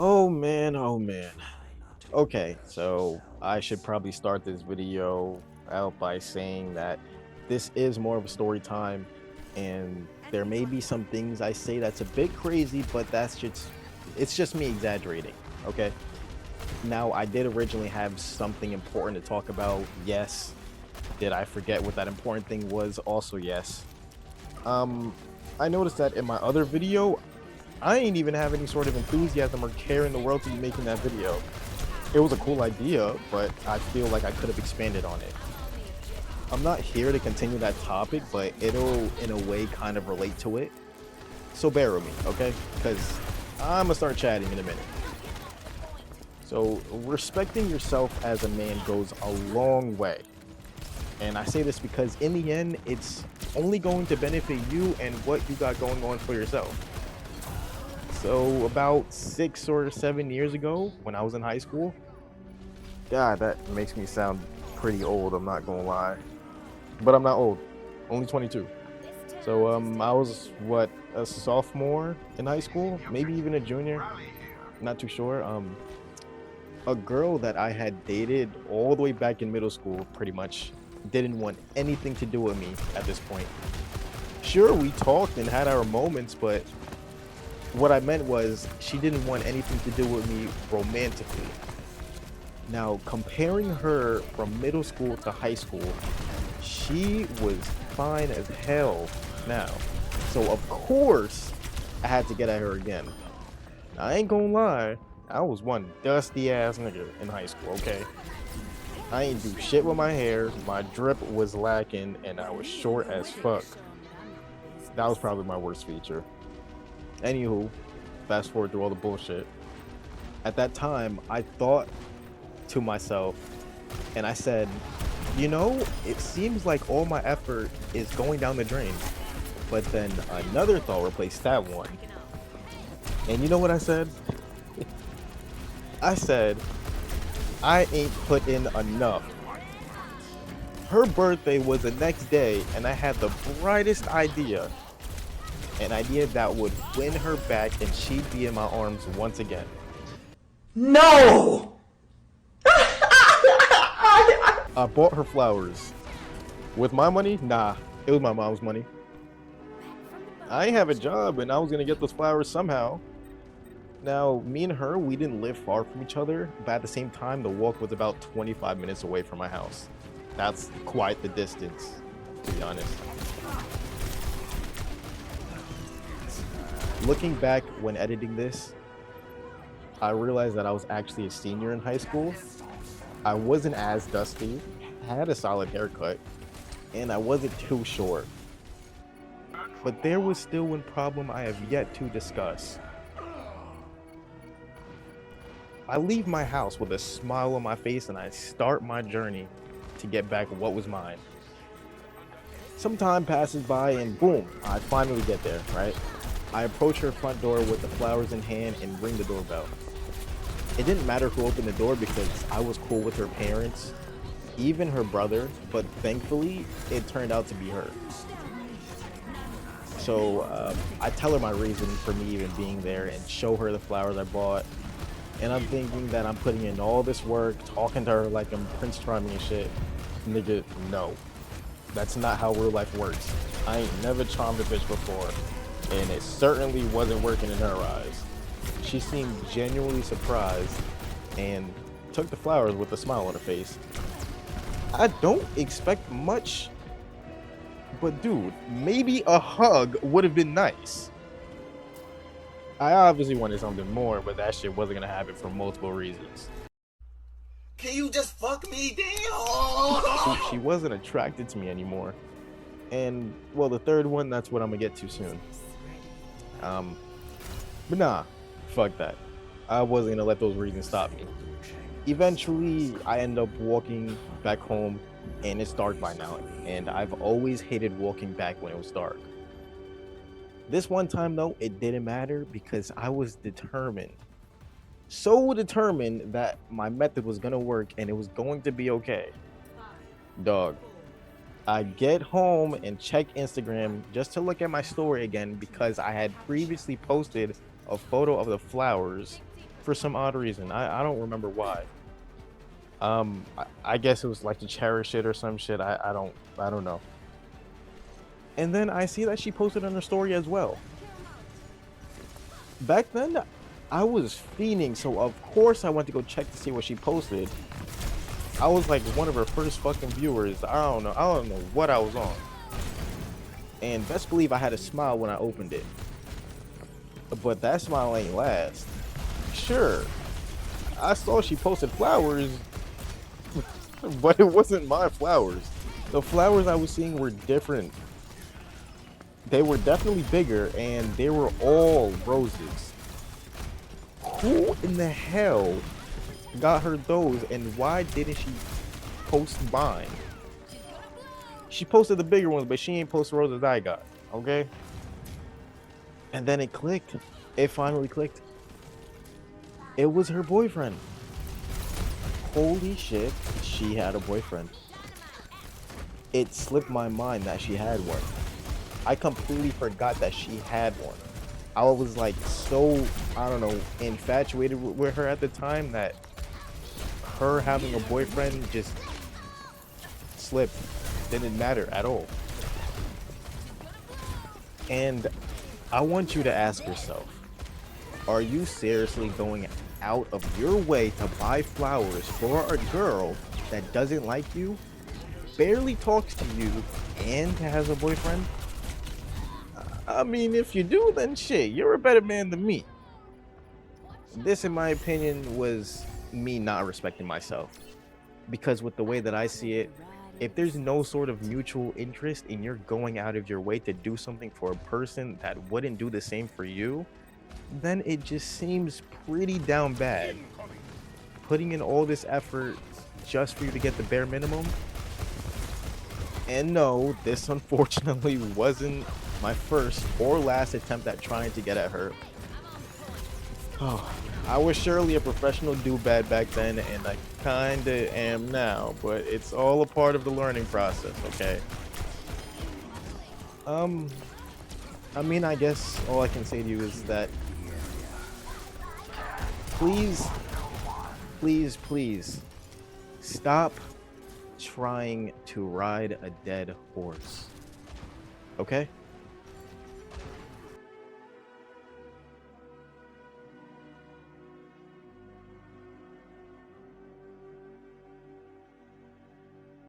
Oh man, oh man. Okay, so I should probably start this video out by saying that this is more of a story time, and there may be some things I say that's a bit crazy, but it's just me exaggerating, okay? Now, I did originally have something important to talk about. Yes. Did I forget what that important thing was? Also, yes. Um I noticed that in my other video, I ain't even have any sort of enthusiasm or care in the world to be making that video. It was a cool idea, but I feel like I could have expanded on it. I'm not here to continue that topic, but it'll, in a way, kind of relate to it. So bear with me, okay? Because I'm gonna start chatting in a minute. So, respecting yourself as a man goes a long way. And I say this because, in the end, it's only going to benefit you and what you got going on for yourself. So, about 6 or 7 years ago, when I was in high school, God, that makes me sound pretty old, I'm not gonna lie. But I'm not old. Only 22. So I was what, a sophomore in high school, maybe even a junior, not too sure. A girl that I had dated all the way back in middle school pretty much didn't want anything to do with me at this point. Sure, we talked and had our moments, but what I meant was she didn't want anything to do with me romantically. Now, comparing her from middle school to high school, she was fine as hell now. So, of course, I had to get at her again. I ain't gonna lie, I was one dusty ass nigga in high school, okay? I ain't do shit with my hair, my drip was lacking, and I was short as fuck. That was probably my worst feature. Anywho, fast forward through all the bullshit. At that time, I thought to myself, and I said, you know, it seems like all my effort is going down the drain. But then another thought replaced that one. And you know what I said? I said, I ain't put in enough. Her birthday was the next day, and I had the brightest idea. An idea that would win her back and she'd be in my arms once again. No! I bought her flowers. With my money? Nah, it was my mom's money. I ain't have a job and I was gonna get those flowers somehow. Now, me and her, we didn't live far from each other, but at the same time, the walk was about 25 minutes away from my house. That's quite the distance, to be honest. Looking back when editing this, I realized that I was actually a senior in high school. I wasn't as dusty, I had a solid haircut, and I wasn't too short. But there was still one problem I have yet to discuss. I leave my house with a smile on my face and I start my journey to get back what was mine. Some time passes by and boom, I finally get there, right? I approach her front door with the flowers in hand and ring the doorbell. It didn't matter who opened the door because I was cool with her parents, even her brother, but thankfully it turned out to be her. So I tell her my reason for me even being there and show her the flowers I bought. And I'm thinking that I'm putting in all this work, talking to her like I'm Prince Charming and shit. Nigga, no. That's not how real life works. I ain't never charmed a bitch before, and it certainly wasn't working in her eyes. She seemed genuinely surprised and took the flowers with a smile on her face. I don't expect much, but dude, maybe a hug would have been nice. I obviously wanted something more, but that shit wasn't gonna happen for multiple reasons. Can you just fuck me down? She wasn't attracted to me anymore. And, well, the third one, that's what I'm gonna get to soon. But nah, fuck that. I wasn't gonna let those reasons stop me. Eventually, I end up walking back home, and it's dark by now, and I've always hated walking back when it was dark. This one time, though, it didn't matter because I was determined. So determined that my method was gonna work and it was going to be okay. Dog. I get home and check Instagram just to look at my story again because I had previously posted a photo of the flowers for some odd reason. I don't remember why. I guess it was like to cherish it or some shit. I don't know. And then I see that she posted on her story as well. Back then, I was fiending, so of course I went to go check to see what she posted. I was like one of her first fucking viewers. I don't know what I was on. And best believe I had a smile when I opened it. But that smile ain't last. Sure, I saw she posted flowers, but it wasn't my flowers. The flowers I was seeing were different. They were definitely bigger, and they were all roses. Who in the hell got her those, and why didn't she post mine? She posted the bigger ones, but she ain't post the roses I got, okay? And then it clicked. It finally clicked. It was her boyfriend. Holy shit, she had a boyfriend. It slipped my mind that she had one. I completely forgot that she had one. I was like so, I don't know, infatuated with her at the time that her having a boyfriend just slipped. Didn't matter at all. And I want you to ask yourself, are you seriously going out of your way to buy flowers for a girl that doesn't like you, barely talks to you, and has a boyfriend? I mean, if you do, then shit, you're a better man than me. This, in my opinion, was me not respecting myself. Because with the way that I see it, if there's no sort of mutual interest in you're going out of your way to do something for a person that wouldn't do the same for you, then it just seems pretty down bad. Putting in all this effort just for you to get the bare minimum. And no, this unfortunately wasn't my first or last attempt at trying to get at her. Oh, I was surely a professional do-bad back then, and I kinda am now, but it's all a part of the learning process, okay? I mean, I guess all I can say to you is that please, please, please stop trying to ride a dead horse, okay?